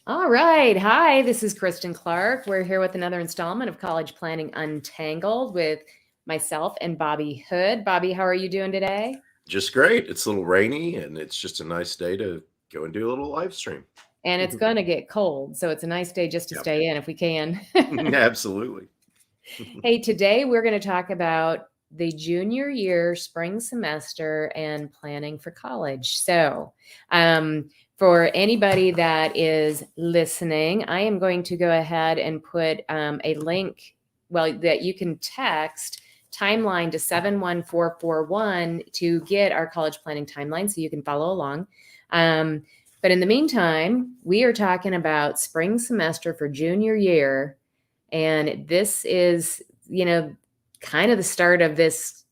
All right. Hi, this is Kristin Clark. We're here with another installment of College Planning Untangled with myself and Bobby Hood. Bobby, how are you doing today? Just great. It's a little rainy and it's just a nice day to go and do a little live stream. And it's going to get cold, so it's a nice day just to Yep. stay in if we can. Absolutely. Hey, today we're going to talk about the junior year spring semester and planning for college. So, for anybody that is listening, I am going to go ahead and put a link, that you can text timeline to 71441 to get our college planning timeline so you can follow along. But in the meantime, we are talking about spring semester for junior year. And this is, kind of the start of this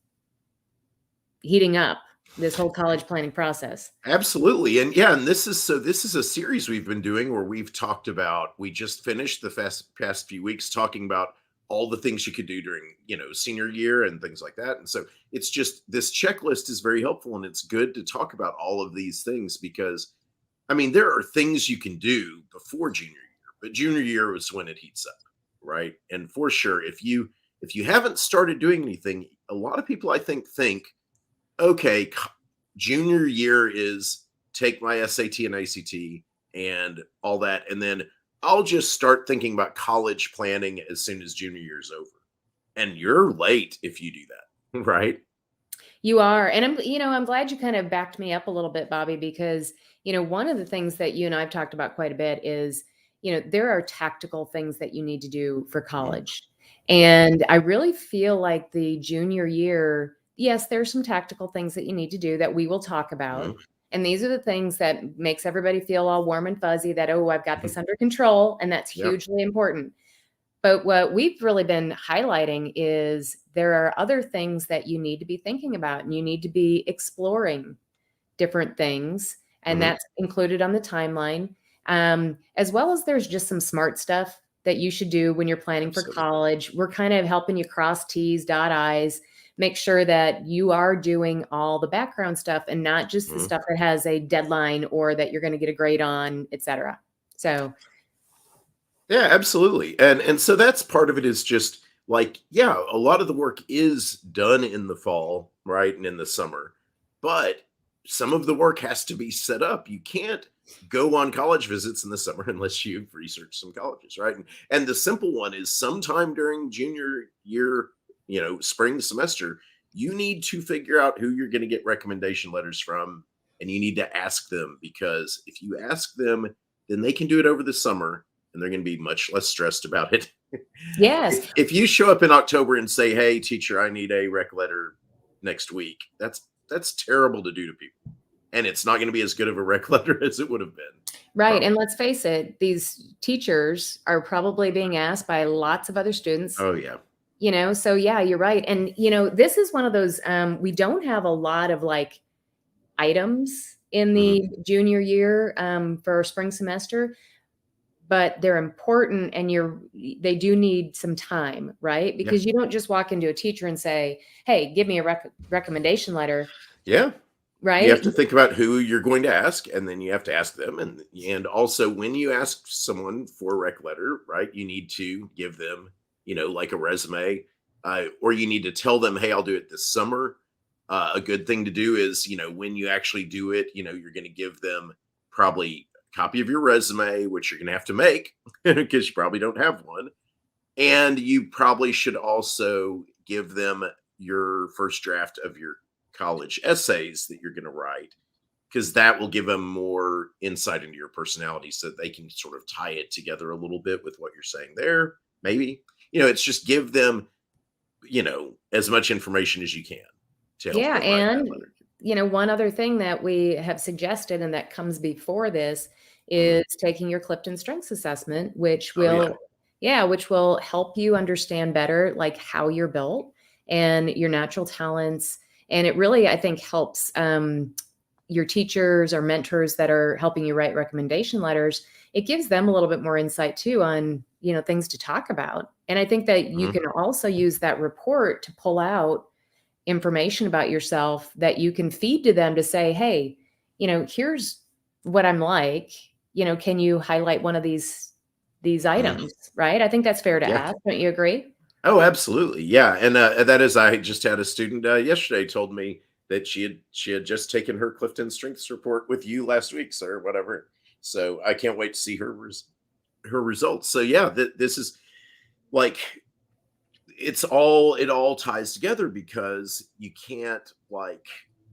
heating up, this whole college planning process. Absolutely. And this is a series we've been doing where we've talked about, we just finished the past few weeks talking about all the things you could do during, senior year and things like that. And so it's just, this checklist is very helpful, and it's good to talk about all of these things because there are things you can do before junior year, but junior year is when it heats up. Right. And for sure, if you haven't started doing anything, a lot of people I think, okay, junior year is take my SAT and ACT and all that, and then I'll just start thinking about college planning as soon as junior year is over. And you're late if you do that, right? You are. And I'm glad you kind of backed me up a little bit, Bobby, because, one of the things that you and I've talked about quite a bit is, there are tactical things that you need to do for college. And I really feel like the junior year, yes, there's some tactical things that you need to do that we will talk about. And these are the things that makes everybody feel all warm and fuzzy that, oh, I've got this under control. And that's hugely important. But what we've really been highlighting is there are other things that you need to be thinking about, and you need to be exploring different things. And that's included on the timeline. As well as there's just some smart stuff that you should do when you're planning for college. We're kind of helping you cross T's, dot I's, make sure that you are doing all the background stuff and not just the stuff that has a deadline or that you're going to get a grade on, et cetera. So. Yeah, absolutely. And so that's part of it, is just like, a lot of the work is done in the fall, right? And in the summer, but some of the work has to be set up. You can't go on college visits in the summer unless you've researched some colleges, right? And the simple one is sometime during junior year, spring semester, you need to figure out who you're going to get recommendation letters from, and you need to ask them, because if you ask them, then they can do it over the summer and they're going to be much less stressed about it. Yes. If you show up in October and say, hey, teacher, I need a rec letter next week, that's terrible to do to people. And it's not going to be as good of a rec letter as it would have been. Right. Probably. And let's face it, these teachers are probably being asked by lots of other students. Oh, yeah. So yeah, you're right. And, this is one of those, we don't have a lot of like items in the junior year for spring semester, but they're important, and they do need some time, right? Because you don't just walk into a teacher and say, hey, give me a recommendation letter. Yeah. Right. You have to think about who you're going to ask, and then you have to ask them. And also, when you ask someone for a rec letter, right, you need to give them, like a resume, or you need to tell them, hey, I'll do it this summer. A good thing to do is, when you actually do it, you're going to give them probably copy of your resume, which you're going to have to make because you probably don't have one. And you probably should also give them your first draft of your college essays that you're going to write, because that will give them more insight into your personality so that they can sort of tie it together a little bit with what you're saying there. Maybe, it's just give them, as much information as you can to help them write that letter. One other thing that we have suggested, and that comes before this, is taking your Clifton Strengths Assessment, which will help you understand better, like how you're built and your natural talents. And it really, I think, helps your teachers or mentors that are helping you write recommendation letters. It gives them a little bit more insight too on, things to talk about. And I think that you can also use that report to pull out information about yourself that you can feed to them to say, hey, here's what I'm like, can you highlight one of these Mhm. items, right? I think that's fair to Yeah. ask. Don't you agree? Oh, absolutely. Yeah. And that is, I just had a student yesterday told me that she had just taken her Clifton strengths report with you last week, sir, or whatever. So I can't wait to see her results. So yeah, this is like it all ties together because you can't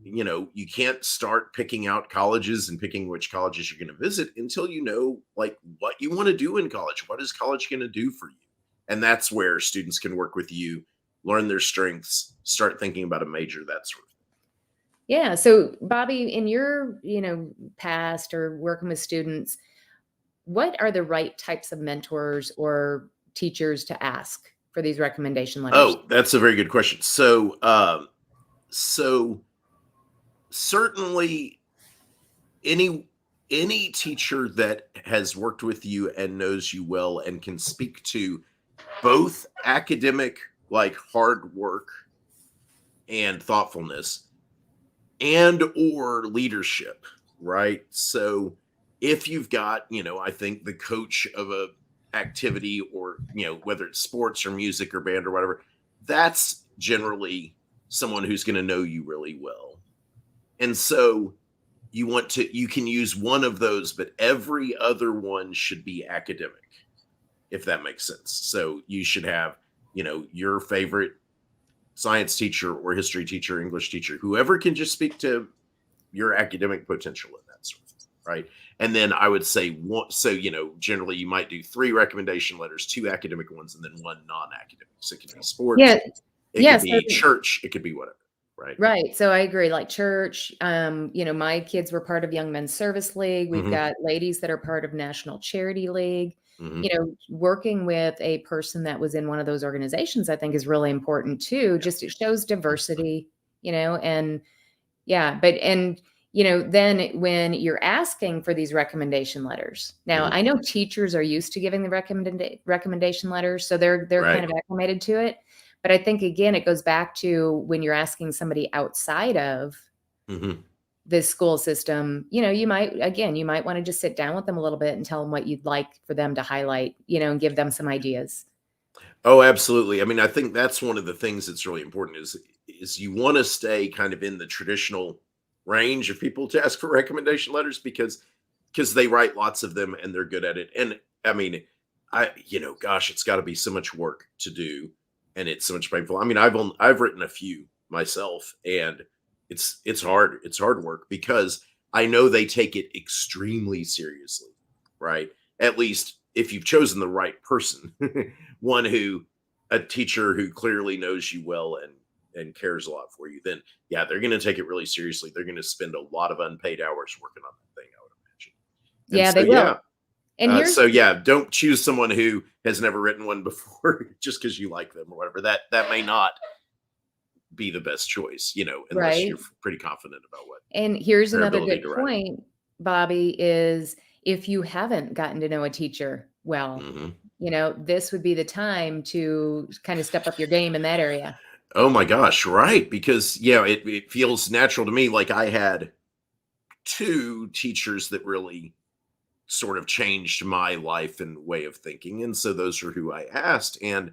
you can't start picking out colleges and picking which colleges you're going to visit until you know like what you want to do in college. What is college going to do for you? And that's where students can work with you, learn their strengths, start thinking about a major, that sort of Yeah. So, Bobby, in your, past or working with students, what are the right types of mentors or teachers to ask for these recommendation letters? Oh, that's a very good question. So certainly any any teacher that has worked with you and knows you well and can speak to both academic like hard work and thoughtfulness and or leadership, right? So if you've got, I think the coach of a activity, or whether it's sports or music or band or whatever, that's generally someone who's going to know you really well. And so you can use one of those, but every other one should be academic, if that makes sense. So you should have, your favorite science teacher or history teacher, English teacher, whoever can just speak to your academic potential in that sort of thing, right? And then I would say one, so generally you might do 3 recommendation letters, 2 academic ones, and then 1 non-academic. So it could be Yeah. sports, it could Yes. be church, it could be whatever, right? Right. So I agree, like church, my kids were part of Young Men's Service League. We've Hmm. got ladies that are part of National Charity League. Hmm. Working with a person that was in one of those organizations, I think is really important too. Yeah. Just it shows diversity, and yeah, then when you're asking for these recommendation letters, now Hmm. I know teachers are used to giving the recommendation letters, so they're kind Right. of acclimated to it. But I think again, it goes back to when you're asking somebody outside of Hmm. the school system, you might want to just sit down with them a little bit and tell them what you'd like for them to highlight, and give them some ideas. Oh, absolutely. I mean, I think that's one of the things that's really important is you want to stay kind of in the traditional range of people to ask for recommendation letters because they write lots of them and they're good at it. And I mean, gosh, it's got to be so much work to do, and it's so much painful. I mean, I've written a few myself, and it's hard. It's hard work because I know they take it extremely seriously, right? At least if you've chosen the right person, one who a teacher who clearly knows you well and cares a lot for you, then yeah, they're going to take it really seriously. They're going to spend a lot of unpaid hours working on that thing, I would imagine. And Yeah, they will. And here's so yeah, don't choose someone who has never written one before just because you like them or whatever. That may not be the best choice, unless right. you're pretty confident about what And here's their another ability good to write. point, Bobby, is if you haven't gotten to know a teacher well, Hmm. this would be the time to kind of step up your game in that area. Oh my gosh, right? Because yeah, it feels natural to me. Like I had 2 teachers that really sort of changed my life and way of thinking, and so those are who I asked. And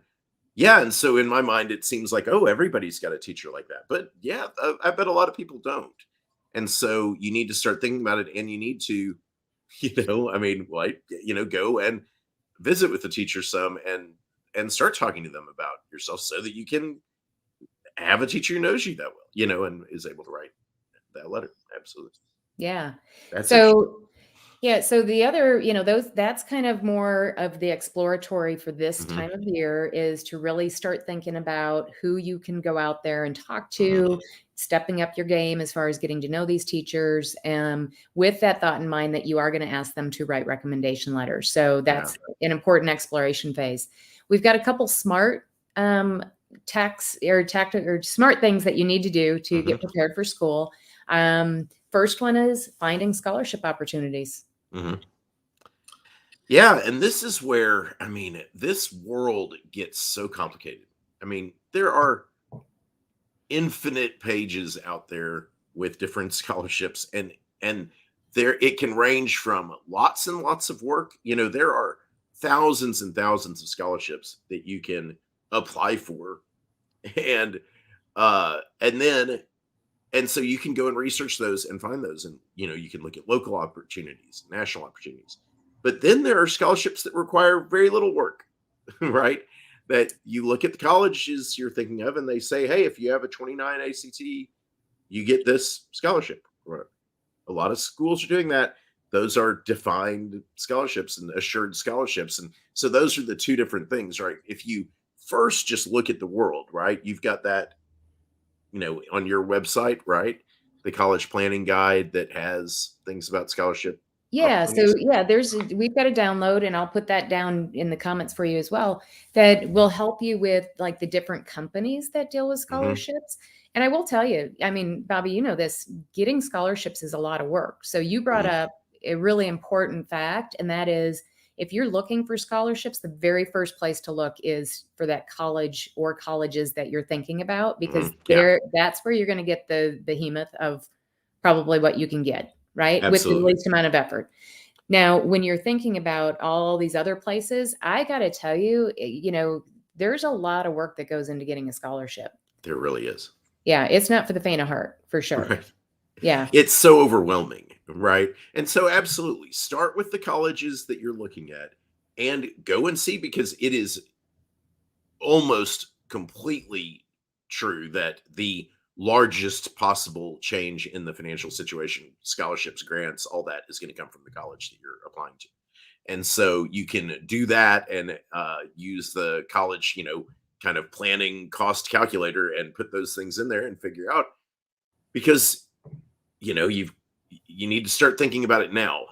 yeah, and so in my mind it seems like, oh, everybody's got a teacher like that, but yeah, I bet a lot of people don't. And so you need to start thinking about it, and you need to I mean, like, go and visit with the teacher some, and start talking to them about yourself so that you can have a teacher who knows you that well, and is able to write that letter. Absolutely. Yeah. That's interesting. So yeah, so the other, that's kind of more of the exploratory for this Hmm. time of year is to really start thinking about who you can go out there and talk Hmm. to, stepping up your game as far as getting to know these teachers, with that thought in mind that you are going to ask them to write recommendation letters. So Yeah. that's an important exploration phase. We've got a couple smart tax or tactic or smart things that you need to do to Hmm. get prepared for school. First one is finding scholarship opportunities. Hmm. Yeah, and this is where, I mean, this world gets so complicated. I mean, there are infinite pages out there with different scholarships, and it can range from lots and lots of work. There are thousands and thousands of scholarships that you can apply for, and then and so you can go and research those and find those, and you can look at local opportunities, national opportunities. But then there are scholarships that require very little work, right? That you look at the colleges you're thinking of, and they say, hey, if you have a 29 ACT, you get this scholarship. A lot of schools are doing that. Those are defined scholarships and assured scholarships. And so those are the two different things, right? If you first just look at the world, right? You've got that, on your website, right? The college planning guide that has things about scholarship. Yeah. So yeah, we've got a download, and I'll put that down in the comments for you as well, that will help you with like the different companies that deal with scholarships. And I will tell you, I mean, Bobby, this, getting scholarships is a lot of work. So you brought up a really important fact, and that is, if you're looking for scholarships, the very first place to look is for that college or colleges that you're thinking about, because that's where you're going to get the behemoth of probably what you can get, right? Absolutely. With the least amount of effort. Now, when you're thinking about all these other places, I got to tell you, there's a lot of work that goes into getting a scholarship. There really is. Yeah. It's not for the faint of heart, for sure. Right. Yeah. It's so overwhelming, right? And so absolutely start with the colleges that you're looking at and go and see, because it is almost completely true that the largest possible change in the financial situation, scholarships, grants, all that, is going to come from the college that you're applying to. And so you can do that and use the college, kind of planning cost calculator and put those things in there and figure out, because you need to start thinking about it now,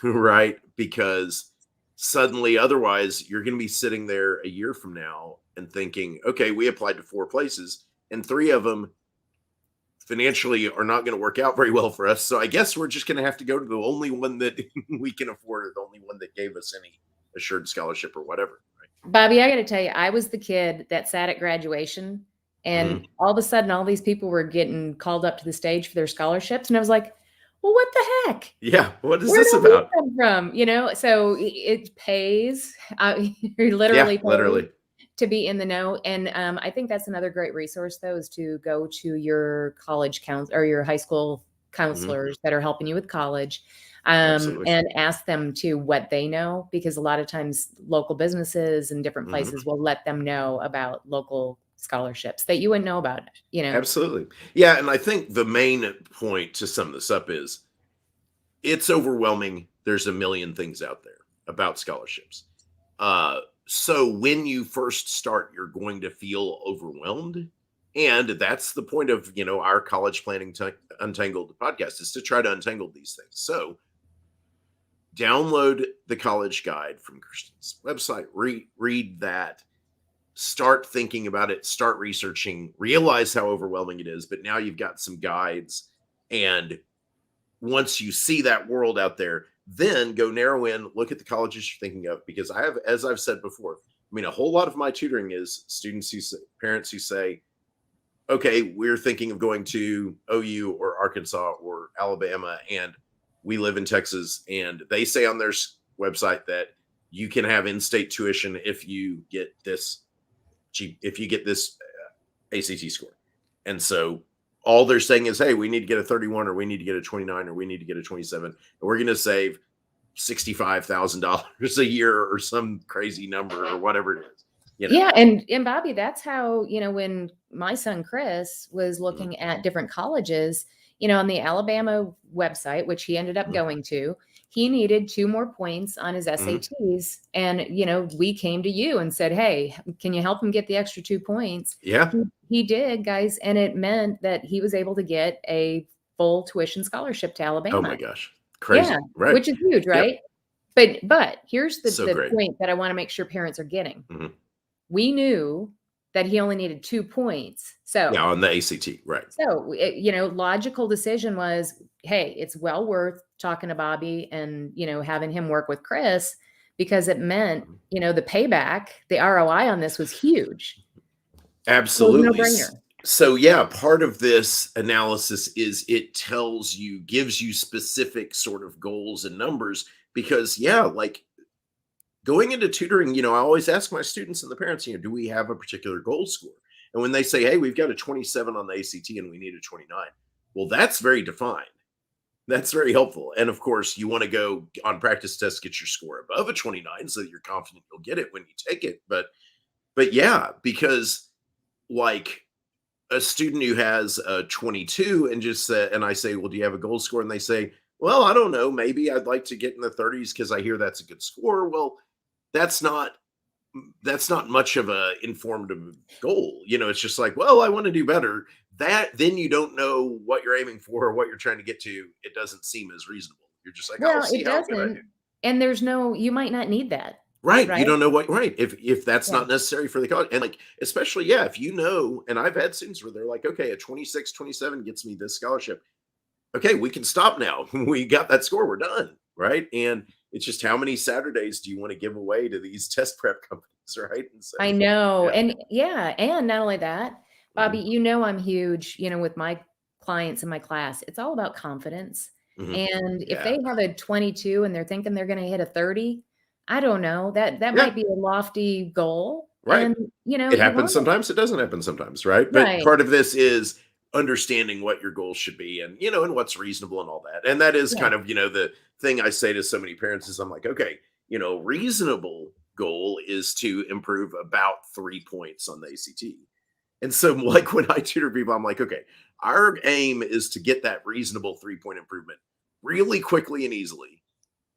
right? Because suddenly, otherwise, you're going to be sitting there a year from now and thinking, okay, we applied to 4 places and 3 of them financially are not going to work out very well for us. So I guess we're just going to have to go to the only one that we can afford, or the only one that gave us any assured scholarship or whatever. Right? Bobby, I got to tell you, I was the kid that sat at graduation, and all of a sudden all these people were getting called up to the stage for their scholarships. And I was like, well, what the heck? Yeah. What is Where this did about? Come from? So it pays. Literally, literally. To be in the know. And I think that's another great resource, though, is to go to your college or your high school counselors that are helping you with college, and ask them to what they know, because a lot of times local businesses and different places will let them know about local scholarships that you wouldn't know about. Absolutely. Yeah. And I think the main point to sum this up is, it's overwhelming. There's a million things out there about scholarships. So when you first start, you're going to feel overwhelmed. And that's the point of, our College Planning Untangled podcast, is to try to untangle these things. So download the college guide from Kristin's website, read that, start thinking about it, start researching, realize how overwhelming it is. But now you've got some guides. And once you see that world out there, then go narrow in, look at the colleges you're thinking of, because as I've said before, a whole lot of my tutoring is parents who say, okay, we're thinking of going to OU or Arkansas or Alabama, and we live in Texas, and they say on their website that you can have in-state tuition if you get this ACT score. And so all they're saying is, hey, we need to get a 31, or we need to get a 29, or we need to get a 27, and we're going to save $65,000 a year or some crazy number or whatever it is. Yeah. And Bobby, that's how, when my son Chris was looking at different colleges, on the Alabama website, which he ended up going to, he needed 2 more points on his SATs. And, we came to you and said, hey, can you help him get the extra 2 points? Yeah. He did, guys. And it meant that he was able to get a full tuition scholarship to Alabama. Oh my gosh. Crazy. Yeah, right. Which is huge, right? Yep. But here's the point that I want to make sure parents are getting. We knew that he only needed 2 points. So yeah, on the ACT, right. So, logical decision was, hey, it's well worth talking to Bobby and, having him work with Chris, because it meant, the payback, the ROI on this was huge. Absolutely. No-brainer. So yeah, part of this analysis is it gives you specific sort of goals and numbers because yeah, like going into tutoring, I always ask my students and the parents, do we have a particular goal score? And when they say, hey, we've got a 27 on the ACT and we need a 29, well, that's very defined. That's very helpful. And of course, you want to go on practice tests, get your score above a 29 so that you're confident you'll get it when you take it. But yeah, because like a student who has a 22 and and I say, well, do you have a goal score? And they say, well, I don't know. Maybe I'd like to get in the 30s because I hear that's a good score. Well, that's not that's not much of a informative goal. It's just like, well, I want to do better. That then you don't know what you're aiming for or what you're trying to get to. It doesn't seem as reasonable. You're just like, I'll Well, see it how good I do. doesn't. And you might not need that, Right. right? You don't know what right. If that's Yeah. not necessary for the college. And like, especially, yeah, if and I've had students where they're like, okay, a 26, 27 gets me this scholarship. Okay, we can stop now. We got that score. We're done. Right. And it's just how many Saturdays do you want to give away to these test prep companies? Right. And so I know. yeah. And yeah, and not only that, Bobby, Mhm, I'm huge, with my clients in my class. It's all about confidence. mhm. And if Yeah. they have a 22 and they're thinking they're going to hit a 30, I don't know. That Yeah. might be a lofty goal. Right. And It you happens want it. sometimes, it doesn't happen sometimes, right? But Right. part of this is understanding what your goals should be and and what's reasonable and all that. And that is Yeah. kind of, the thing I say to so many parents is I'm like, okay, reasonable goal is to improve about 3 points on the ACT. And so like when I tutor people, I'm like, okay, our aim is to get that reasonable 3-point improvement really quickly and easily.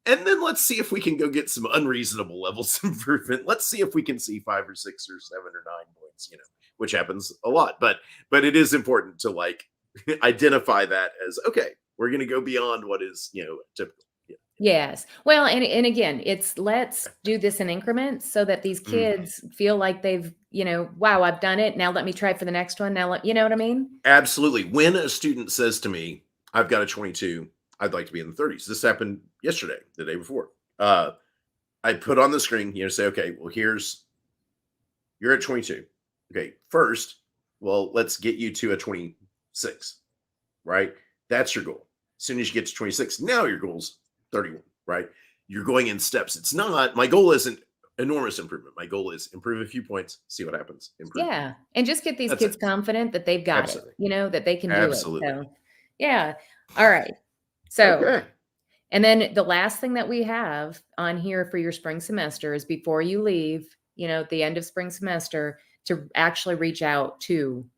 And then let's see if we can go get some unreasonable levels of improvement. Let's see if we can see 5 or 6 or 7 or 9 points, which happens a lot. But it is important to like identify that as okay, we're going to go beyond what is typical. Yeah. Yes. Well, and again, let's do this in increments so that these Mhm. kids feel like they've, wow, I've done it. Now let me try for the next one. You know what I mean? Absolutely. When a student says to me, "I've got a 22, I'd like to be in the 30s." This happened yesterday, the day before. I put on the screen, say, "Okay, well, you're at 22. Okay, first, well, let's get you to a 26, right? That's your goal. As soon as you get to 26, now your goal's 31, right? You're going in steps. It's not, my goal isn't enormous improvement. My goal is improve a few points, see what happens, improve. Yeah. And just get these That's it. kids confident that they've got it, Absolutely. that they can do it. Absolutely. So, yeah. All right. So, Okay. and then the last thing that we have on here for your spring semester is before you leave, at the end of spring semester, to actually reach out to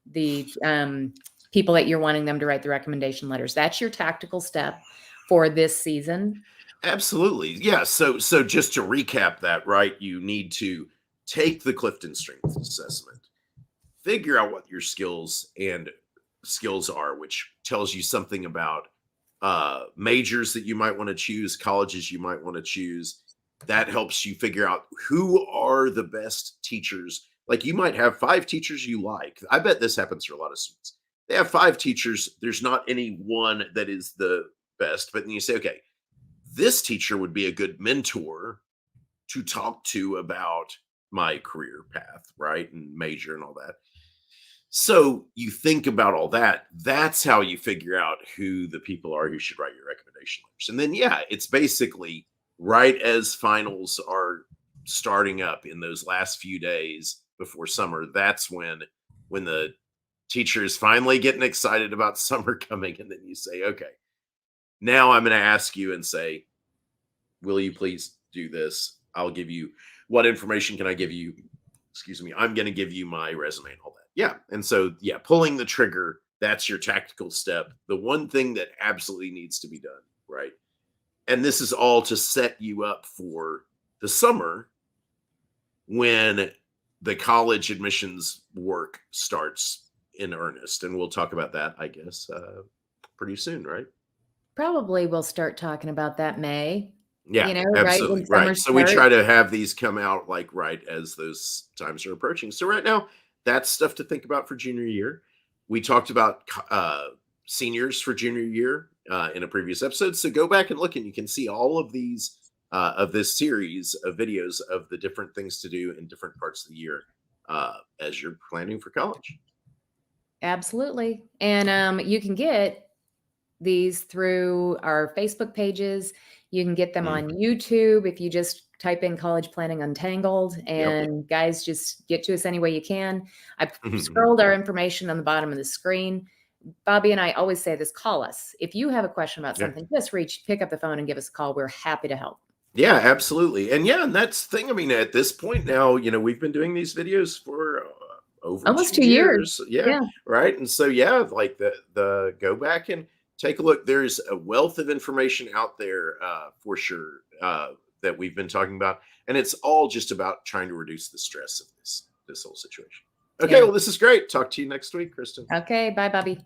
the people that you're wanting them to write the recommendation letters. That's your tactical step for this season. Absolutely. Yeah. So just to recap that, right? You need to take the Clifton Strengths Assessment, figure out what your skills are, which tells you something about majors that you might want to choose, colleges you might want to choose. That helps you figure out who are the best teachers. Like you might have 5 teachers you like. I bet this happens for a lot of students. They have 5 teachers. There's not any one that is the best, but then you say, okay, this teacher would be a good mentor to talk to about my career path, right? And major and all that. So you think about all that. That's how you figure out who the people are who should write your recommendation letters. And then, yeah, it's basically right as finals are starting up in those last few days before summer. That's when the teacher is finally getting excited about summer coming. And then you say, okay, now I'm going to ask you and say, will you please do this? I'll give you what information can I give you? Excuse me. I'm going to give you my resume and all that. Yeah. And so, yeah, pulling the trigger, that's your tactical step. The one thing that absolutely needs to be done, right? And this is all to set you up for the summer when the college admissions work starts in earnest. And we'll talk about that, I guess, pretty soon, right? Probably we'll start talking about that May, Yeah, right when absolutely. summer Right. So we starts. try to have these come out like right as those times are approaching. So right now, that's stuff to think about for junior year. We talked about seniors for junior year in a previous episode. So go back and look, and you can see all of these of this series of videos of the different things to do in different parts of the year as you're planning for college. Absolutely. And you can get these through our Facebook pages. You can get them on YouTube if you just type in College Planning Untangled. Yep. And guys, just get to us any way you can. I've scrolled our information on the bottom of the screen. Bobby and I always say this: call us. If you have a question about Yeah. something, just pick up the phone and give us a call. We're happy to help. Yeah, absolutely. And yeah, and that's the thing. I mean, at this point now, we've been doing these videos for over Almost 2 2 years. years. Yeah, Yeah. right. And so yeah, like the go back and take a look. There's a wealth of information out there for sure that we've been talking about, and it's all just about trying to reduce the stress of this whole situation. Okay, Yeah. well, this is great. Talk to you next week, Kristen. Okay. Bye, Bobby.